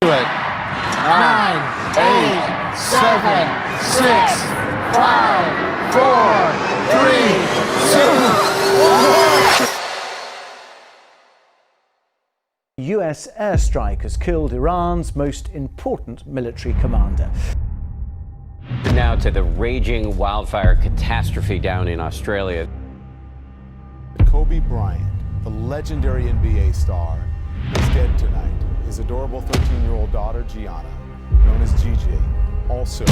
it. 9, 8, 7, 6, 5, 4, 3, 2, 1. US airstrike has killed Iran's most important military commander. Now to the raging wildfire catastrophe down in Australia. Kobe Bryant, the legendary NBA star, is dead tonight. His adorable 13-year-old daughter, Gianna, known as Gigi, also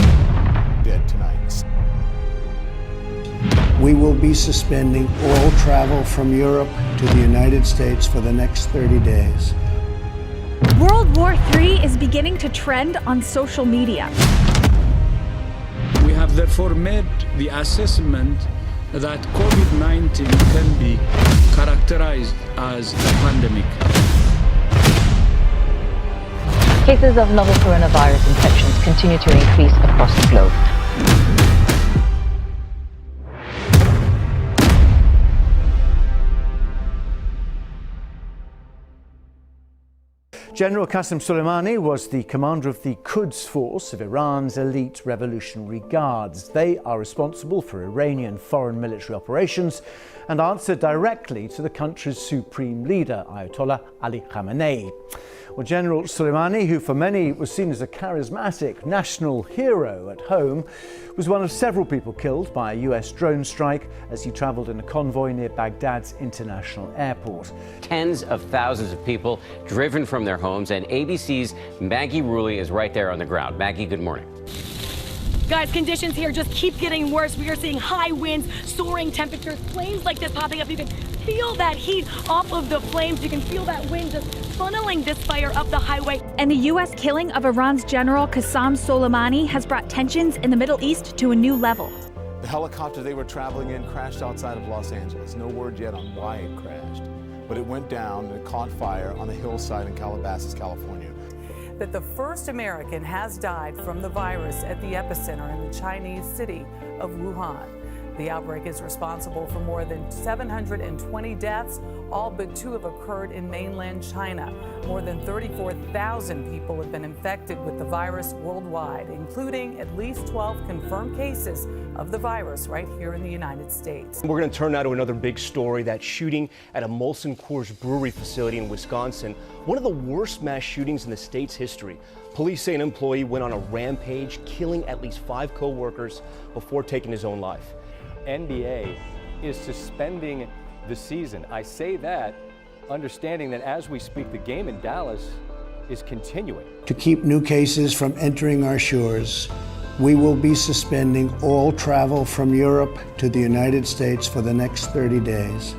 dead tonight. We will be suspending all travel from Europe to the United States for the next 30 days. World War III is beginning to trend on social media. We have therefore made the assessment that COVID-19 can be characterized as a pandemic. Cases of novel coronavirus infections continue to increase across the globe. General Qasem Soleimani was the commander of the Quds Force of Iran's elite Revolutionary Guards. They are responsible for Iranian foreign military operations and answer directly to the country's supreme leader, Ayatollah Ali Khamenei. Well, General Soleimani, who for many was seen as a charismatic national hero at home, was one of several people killed by a US drone strike as he traveled in a convoy near Baghdad's international airport. Tens of thousands of people driven from their homes, and ABC's Maggie Rulli is right there on the ground. Maggie, good morning. Guys, conditions here just keep getting worse. We are seeing high winds, soaring temperatures, flames like this popping up. You can feel that heat off of the flames. You can feel that wind just funneling this fire up the highway. And the U.S. killing of Iran's General Qasem Soleimani has brought tensions in the Middle East to a new level. The helicopter they were traveling in crashed outside of Los Angeles. No word yet on why it crashed, but it went down and it caught fire on a hillside in Calabasas, California. That the first American has died from the virus at the epicenter in the Chinese city of Wuhan. The outbreak is responsible for more than 720 deaths. All but 2 have occurred in mainland China. More than 34,000 people have been infected with the virus worldwide, including at least 12 confirmed cases of the virus right here in the United States. We're going to turn now to another big story, that shooting at a Molson Coors brewery facility in Wisconsin. One of the worst mass shootings in the state's history. Police say an employee went on a rampage, killing at least 5 co-workers before taking his own life. NBA is suspending the season. I say that understanding that as we speak, the game in Dallas is continuing. To keep new cases from entering our shores, we will be suspending all travel from Europe to the United States for the next 30 days.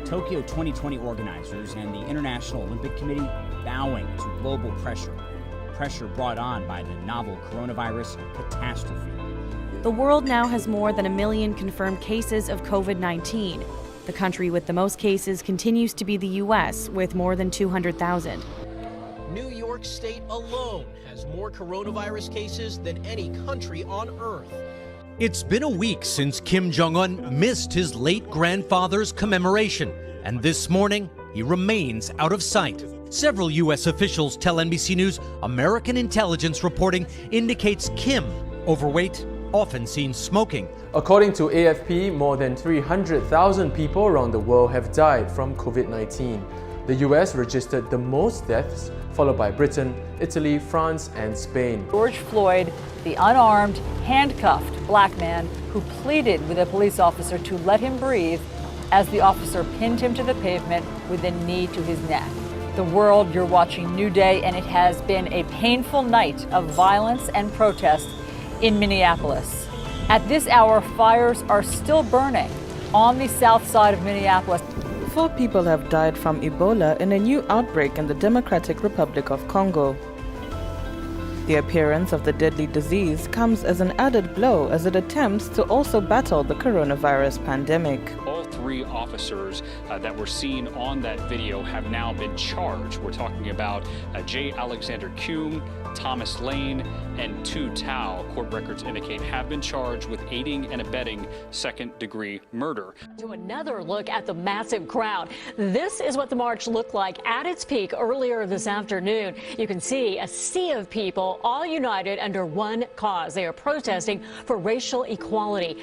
Tokyo 2020 organizers and the International Olympic Committee bowing to global pressure brought on by the novel coronavirus catastrophe. The world now has more than 1 million confirmed cases of COVID-19. The country with the most cases continues to be the U.S., with more than 200,000. New York State alone has more coronavirus cases than any country on Earth. It's been a week since Kim Jong-un missed his late grandfather's commemoration, and this morning he remains out of sight. Several U.S. officials tell NBC News American intelligence reporting indicates Kim, overweight, often seen smoking. According to AFP, more than 300,000 people around the world have died from COVID-19. The US registered the most deaths, followed by Britain, Italy, France, and Spain. George Floyd, the unarmed, handcuffed black man who pleaded with a police officer to let him breathe as the officer pinned him to the pavement with a knee to his neck. The world, you're watching New Day, and it has been a painful night of violence and protest in Minneapolis. At this hour, fires are still burning on the south side of Minneapolis. 4 people have died from Ebola in a new outbreak in the Democratic Republic of Congo. The appearance of the deadly disease comes as an added blow as it attempts to also battle the coronavirus pandemic. All 3 3 officers that were seen on that video have now been charged. We're talking about J. Alexander Kuhn, Thomas Lane, and Tu Tao, court records indicate, have been charged with aiding and abetting second-degree murder. To another look at the massive crowd. This is what the march looked like at its peak earlier this afternoon. You can see a sea of people all united under one cause. They are protesting for racial equality.